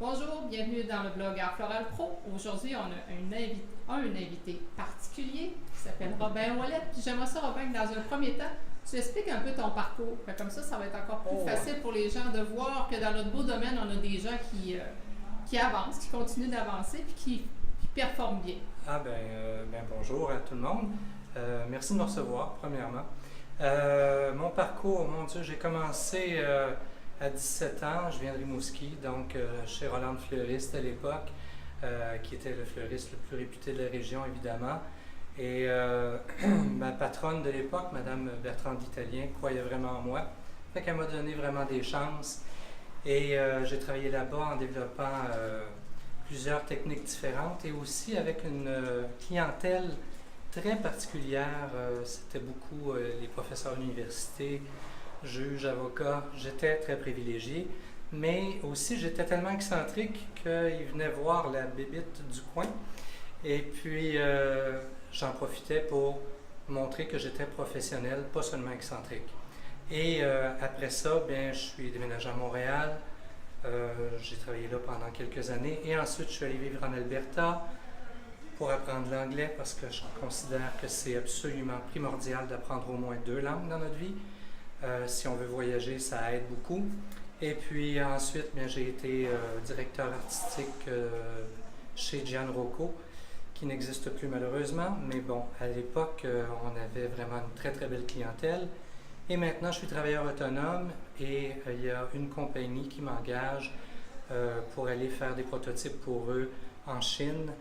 Bonjour, bienvenue dans le blog Art Floral Pro. Aujourd'hui, on a un invité particulier qui s'appelle Robin Ouellet. Puis j'aimerais ça, Robin, que dans un premier temps, tu expliques un peu ton parcours. Comme ça va être encore plus facile pour les gens de voir que dans notre beau domaine, on a des gens qui avancent, qui continuent d'avancer puis qui performent bien. Bonjour à tout le monde. Merci de me recevoir, premièrement. Mon parcours, mon Dieu, j'ai commencé à 17 ans, je viens de Rimouski, donc chez Roland Fleuriste à l'époque, qui était le fleuriste le plus réputé de la région, évidemment. Et ma patronne de l'époque, Mme Bertrand d'Italien, croyait vraiment en moi. Fait qu'elle m'a donné vraiment des chances. Et j'ai travaillé là-bas en développant plusieurs techniques différentes et aussi avec une clientèle très particulière. C'était beaucoup les professeurs d'université, juges, avocats. J'étais très privilégié, mais aussi j'étais tellement excentrique qu'ils venaient voir la bébite du coin. Et puis, j'en profitais pour montrer que j'étais professionnel, pas seulement excentrique. Et après ça, je suis déménagé à Montréal. J'ai travaillé là pendant quelques années. Et ensuite, je suis allé vivre en Alberta pour apprendre l'anglais parce que je considère que c'est absolument primordial d'apprendre au moins 2 langues dans notre vie. Si on veut voyager, ça aide beaucoup. Et puis ensuite, j'ai été directeur artistique chez Gian Rocco, qui n'existe plus malheureusement, mais bon, à l'époque, on avait vraiment une très très belle clientèle. Et maintenant, je suis travailleur autonome et il y a une compagnie qui m'engage pour aller faire des prototypes pour eux en Chine.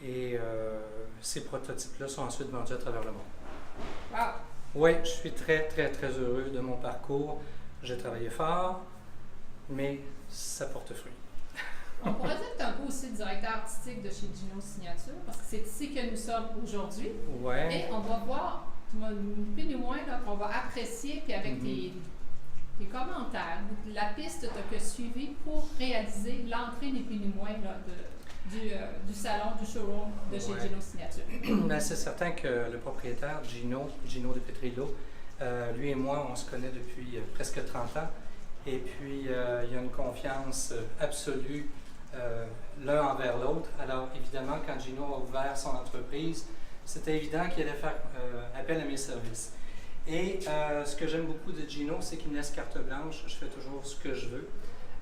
Et ces prototypes-là sont ensuite vendus à travers le monde. Wow! Oui, je suis très, très, très heureux de mon parcours. J'ai travaillé fort, mais ça porte fruit. On pourrait dire que tu es un peu aussi directeur artistique de chez Gino Signature, parce que c'est ici que nous sommes aujourd'hui. Ouais. Et on va voir, ni plus ni moins, qu'on va apprécier, puis avec tes commentaires, la piste que suivie pour réaliser l'entrée, ni plus ni moins, du salon, du showroom de chez Gino Signature. C'est certain que le propriétaire, Gino de Petrillo, lui et moi, on se connaît depuis presque 30 ans. Et puis, il y a une confiance absolue l'un envers l'autre. Alors, évidemment, quand Gino a ouvert son entreprise, c'était évident qu'il allait faire appel à mes services. Et ce que j'aime beaucoup de Gino, c'est qu'il me laisse carte blanche. Je fais toujours ce que je veux.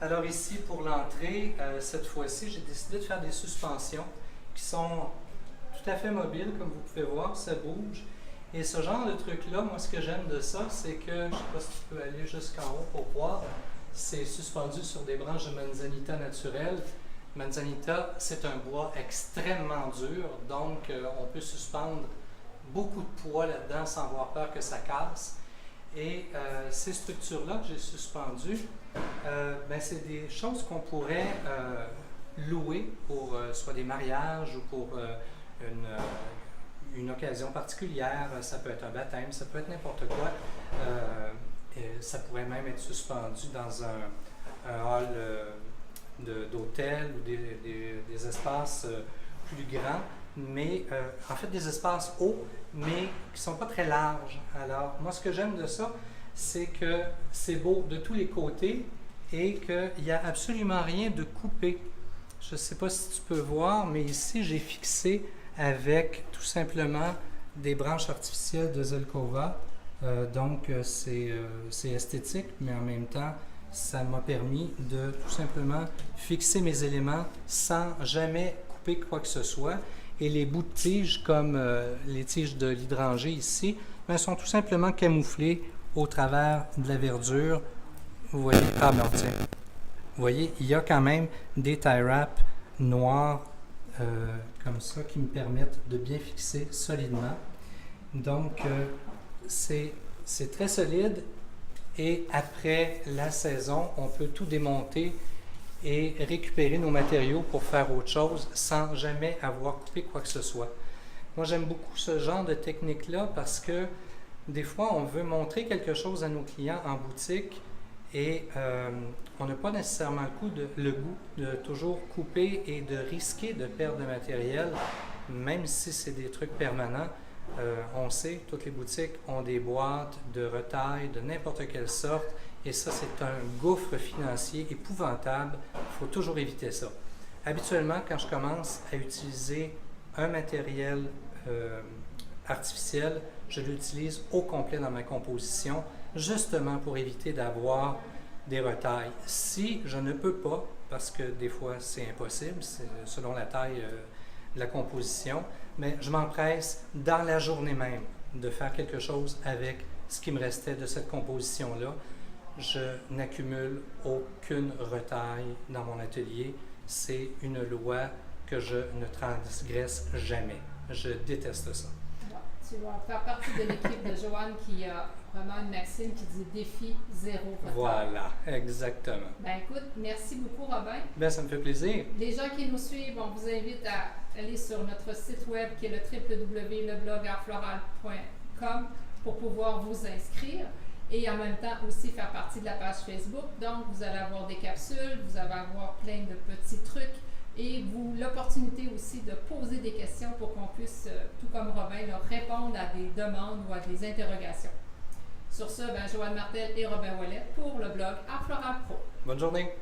Alors ici, pour l'entrée, cette fois-ci, j'ai décidé de faire des suspensions qui sont tout à fait mobiles, comme vous pouvez voir, ça bouge. Et ce genre de truc-là, moi, ce que j'aime de ça, c'est que, je ne sais pas si tu peux aller jusqu'en haut pour voir, c'est suspendu sur des branches de manzanita naturelles. Manzanita, c'est un bois extrêmement dur, donc on peut suspendre beaucoup de poids là-dedans sans avoir peur que ça casse. Et ces structures-là que j'ai suspendues, c'est des choses qu'on pourrait louer pour soit des mariages ou pour une occasion particulière. Ça peut être un baptême, ça peut être n'importe quoi. Ça pourrait même être suspendu dans un hall d'hôtel ou des espaces plus grands, mais en fait des espaces hauts, mais qui ne sont pas très larges. Alors, moi, ce que j'aime de ça, c'est que c'est beau de tous les côtés et qu'il n'y a absolument rien de coupé. Je ne sais pas si tu peux voir, mais ici, j'ai fixé avec tout simplement des branches artificielles de Zelkova. Donc, c'est esthétique, mais en même temps, ça m'a permis de tout simplement fixer mes éléments sans jamais couper quoi que ce soit. Et les bouts de tiges, comme les tiges de l'hydrangée ici, sont tout simplement camouflés au travers de la verdure. Vous voyez, tiens. Vous voyez, il y a quand même des tie wraps noirs comme ça qui me permettent de bien fixer solidement. Donc, c'est très solide. Et après la saison, on peut tout démonter et récupérer nos matériaux pour faire autre chose sans jamais avoir coupé quoi que ce soit. Moi, j'aime beaucoup ce genre de technique-là parce que des fois, on veut montrer quelque chose à nos clients en boutique et on n'a pas nécessairement le goût de toujours couper et de risquer de perdre de matériel, même si c'est des trucs permanents. On sait, toutes les boutiques ont des boîtes de retail de n'importe quelle sorte Et ça, c'est un gouffre financier épouvantable. Il faut toujours éviter ça. Habituellement, quand je commence à utiliser un matériel artificiel, je l'utilise au complet dans ma composition, justement pour éviter d'avoir des retailles. Si je ne peux pas, parce que des fois c'est impossible, c'est selon la taille de la composition, mais je m'empresse dans la journée même de faire quelque chose avec ce qui me restait de cette composition-là. Je n'accumule aucune retaille dans mon atelier. C'est une loi que je ne transgresse jamais. Je déteste ça. Bon, tu vas faire partie de l'équipe de Joanne qui a vraiment une maxime qui dit défi zéro retaille. Voilà, exactement. Ben écoute, merci beaucoup Robin. Ben, ça me fait plaisir. Les gens qui nous suivent, on vous invite à aller sur notre site web qui est le www.leblogartfloral.com pour pouvoir vous inscrire et en même temps aussi faire partie de la page Facebook. Donc, vous allez avoir des capsules, vous allez avoir plein de petits trucs et l'opportunité aussi de poser des questions pour qu'on puisse, tout comme Robin, leur répondre à des demandes ou à des interrogations. Sur ce, Joanne Martel et Robin Ouellet pour le blog Art Floral Pro. Bonne journée.